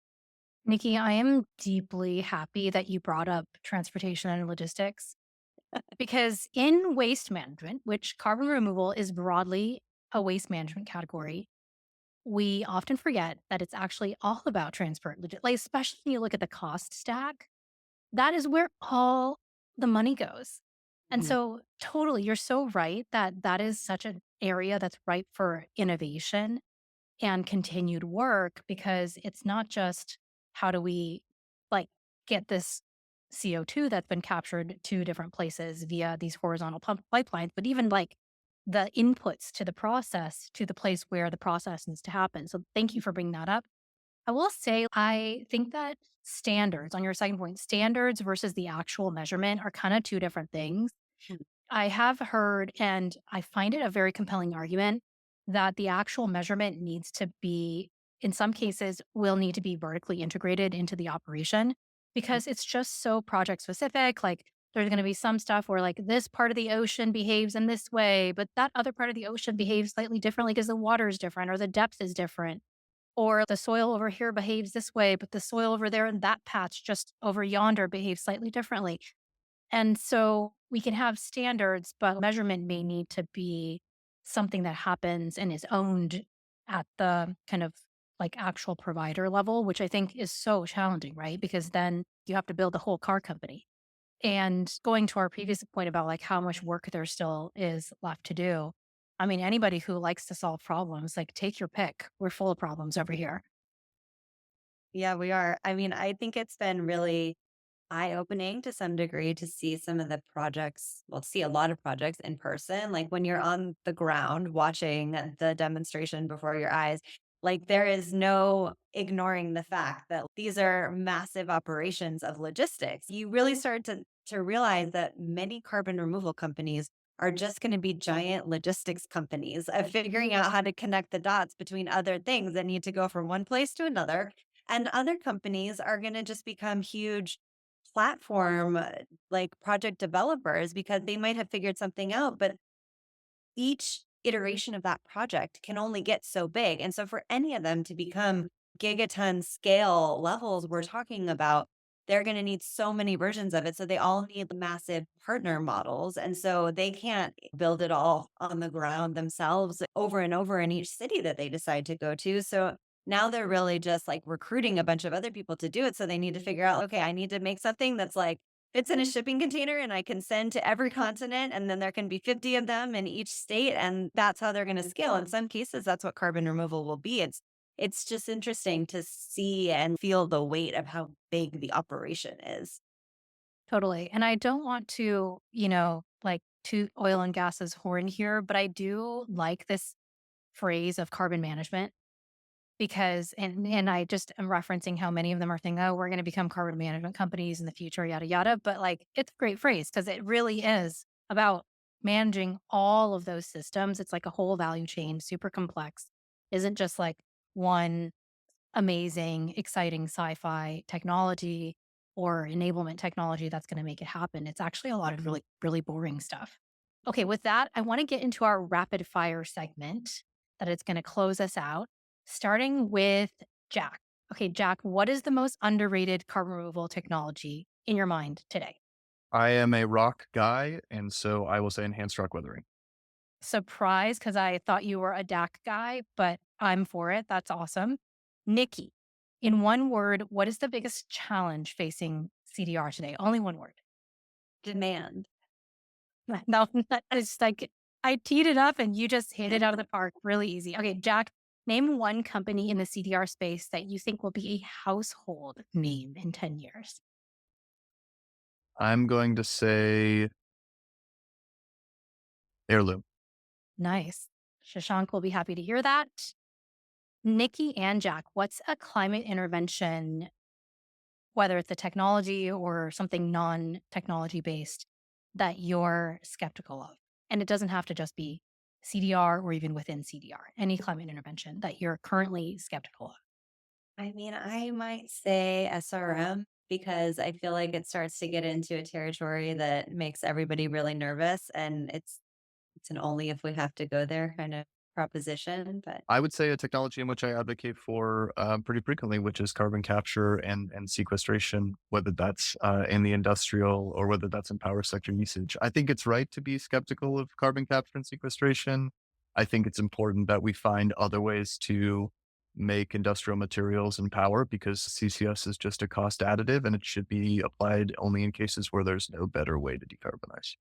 Nikki, I am deeply happy that you brought up transportation and logistics because in waste management, which carbon removal is broadly a waste management category, we often forget that it's actually all about transport, like especially when you look at the cost stack. That is where all the money goes. And Mhm. so, totally, you're so right that that is such an area that's ripe for innovation and continued work, because it's not just how do we like get this CO2 that's been captured to different places via these horizontal pipelines, but even like the inputs to the process to the place where the process needs to happen. So thank you for bringing that up. I will say, I think that standards, on your second point, standards versus the actual measurement are kind of two different things. Mm. I have heard, and I find it a very compelling argument, that the actual measurement needs to be in some cases will need to be vertically integrated into the operation because it's just so project specific. Like there's going to be some stuff where like this part of the ocean behaves in this way, but that other part of the ocean behaves slightly differently because the water is different or the depth is different. Or the soil over here behaves this way, but the soil over there in that patch just over yonder behaves slightly differently. And so we can have standards, but measurement may need to be something that happens and is owned at the kind of like actual provider level, which I think is so challenging, right? Because then you have to build a whole car company. And going to our previous point about like how much work there still is left to do. I mean, anybody who likes to solve problems, like take your pick. We're full of problems over here. Yeah, we are. I mean, I think it's been really eye-opening to some degree to see some of the projects, well, see a lot of projects in person. Like when you're on the ground watching the demonstration before your eyes, like there is no ignoring the fact that these are massive operations of logistics. You really start to realize that many carbon removal companies are just going to be giant logistics companies of figuring out how to connect the dots between other things that need to go from one place to another. And other companies are going to just become huge platform, like project developers because they might have figured something out, but each iteration of that project can only get so big. And so for any of them to become gigaton scale levels we're talking about, they're going to need so many versions of it. So they all need massive partner models. And so they can't build it all on the ground themselves over and over in each city that they decide to go to. So now they're really just like recruiting a bunch of other people to do it. So they need to figure out, okay, I need to make something that's like fits in a shipping container and I can send to every continent. And then there can be 50 of them in each state. And that's how they're going to scale. In some cases, that's what carbon removal will be. It's just interesting to see and feel the weight of how big the operation is. Totally. And I don't want to, like toot oil and gas's horn here, but I do like this phrase of carbon management because and I just am referencing how many of them are thinking, oh, we're going to become carbon management companies in the future, yada yada. But like it's a great phrase because it really is about managing all of those systems. It's like a whole value chain, super complex. Isn't just like one amazing, exciting sci-fi technology or enablement technology that's going to make it happen. It's actually a lot of really, really boring stuff. Okay, with that, I want to get into our rapid fire segment that it's going to close us out, starting with Jack. Okay, Jack, what is the most underrated carbon removal technology in your mind today? I am a rock guy, and so I will say enhanced rock weathering. Surprise, because I thought you were a DAC guy, but I'm for it. That's awesome. Nikki, in one word, what is the biggest challenge facing CDR today? Only one word. Demand. No, it's like I teed it up and you just hit it out of the park really easy. Okay, Jack, name one company in the CDR space that you think will be a household name in 10 years. I'm going to say heirloom. Nice. Shashank will be happy to hear that. Nikki and Jack, what's a climate intervention, whether it's a technology or something non-technology based, that you're skeptical of? And it doesn't have to just be CDR or even within CDR, any climate intervention that you're currently skeptical of. I mean, I might say SRM because I feel like it starts to get into a territory that makes everybody really nervous and it's an only if we have to go there kind of proposition, but I would say a technology in which I advocate for pretty frequently, which is carbon capture and sequestration, whether that's in the industrial or whether that's in power sector usage. I think it's right to be skeptical of carbon capture and sequestration. I think it's important that we find other ways to make industrial materials and power because CCS is just a cost additive and it should be applied only in cases where there's no better way to decarbonize.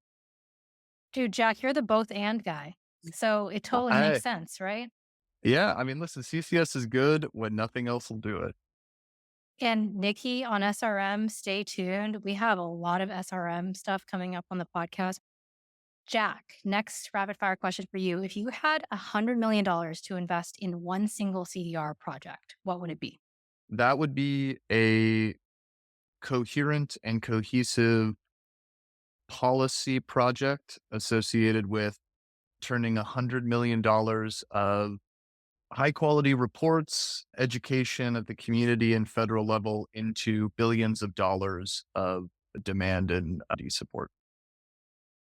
Dude, Jack, you're the both and guy. So it totally makes I, sense, right? yeah, I mean, listen, CCS is good when nothing else will do it. And Nikki on SRM, stay tuned. We have a lot of SRM stuff coming up on the podcast. Jack, next rapid fire question for you. If you had $100 million to invest in one single CDR project, what would it be? That would be a coherent and cohesive policy project associated with turning $100 million of high quality reports, education at the community and federal level into billions of dollars of demand and support.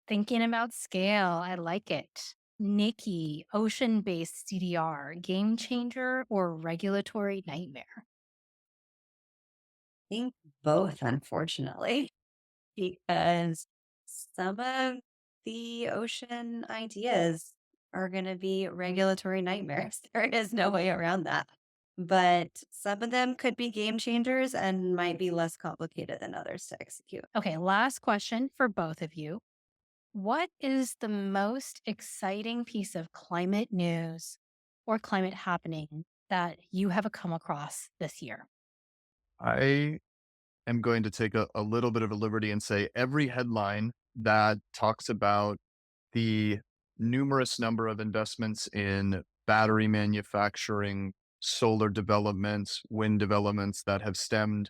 Thinking about scale, I like it. Nikki, ocean based CDR, game changer or regulatory nightmare? Think both, unfortunately, because some of the ocean ideas are going to be regulatory nightmares. There is no way around that. But some of them could be game changers and might be less complicated than others to execute. Okay, last question for both of you. What is the most exciting piece of climate news or climate happening that you have come across this year? I am going to take a little bit of a liberty and say every headline that talks about the numerous number of investments in battery manufacturing, solar developments, wind developments that have stemmed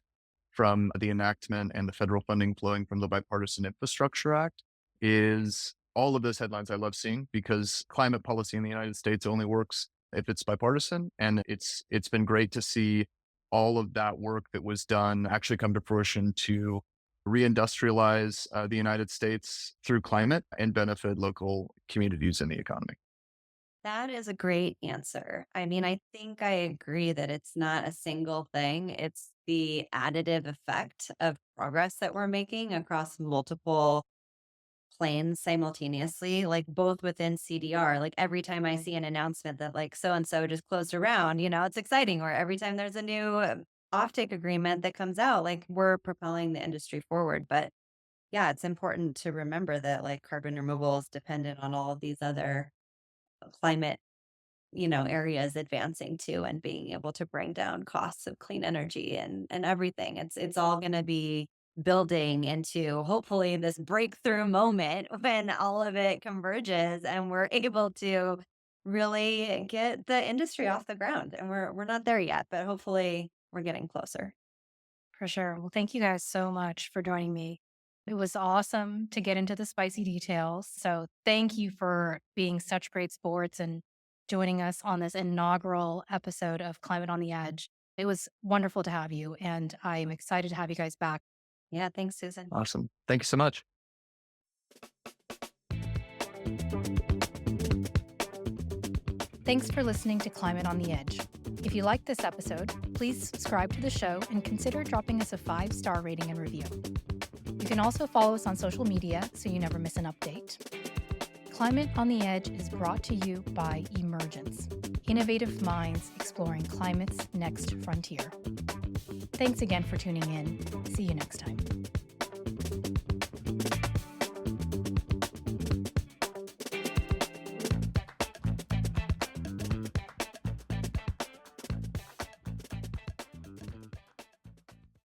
from the enactment and the federal funding flowing from the Bipartisan Infrastructure Act is all of those headlines I love seeing because climate policy in the United States only works if it's bipartisan. And it's been great to see all of that work that was done actually come to fruition to reindustrialize the United States through climate and benefit local communities and the economy. That is a great answer. I mean, I think I agree that it's not a single thing. It's the additive effect of progress that we're making across multiple planes simultaneously, like both within CDR. Like every time I see an announcement that like so and so just closed around, it's exciting. Or every time there's a new offtake agreement that comes out, like we're propelling the industry forward. But yeah, it's important to remember that like carbon removal is dependent on all of these other climate areas advancing too and being able to bring down costs of clean energy and everything. It's all going to be building into hopefully this breakthrough moment when all of it converges and we're able to really get the industry off the ground. And we're not there yet, but hopefully we're getting closer. For sure. Well, thank you guys so much for joining me. It was awesome to get into the spicy details. So, thank you for being such great sports and joining us on this inaugural episode of Climate on the Edge. It was wonderful to have you, and I'm excited to have you guys back. Yeah, thanks, Susan. Awesome. Thank you so much. Thanks for listening to Climate on the Edge. If you liked this episode, please subscribe to the show and consider dropping us a 5-star rating and review. You can also follow us on social media so you never miss an update. Climate on the Edge is brought to you by Emergence, innovative minds exploring climate's next frontier. Thanks again for tuning in. See you next time.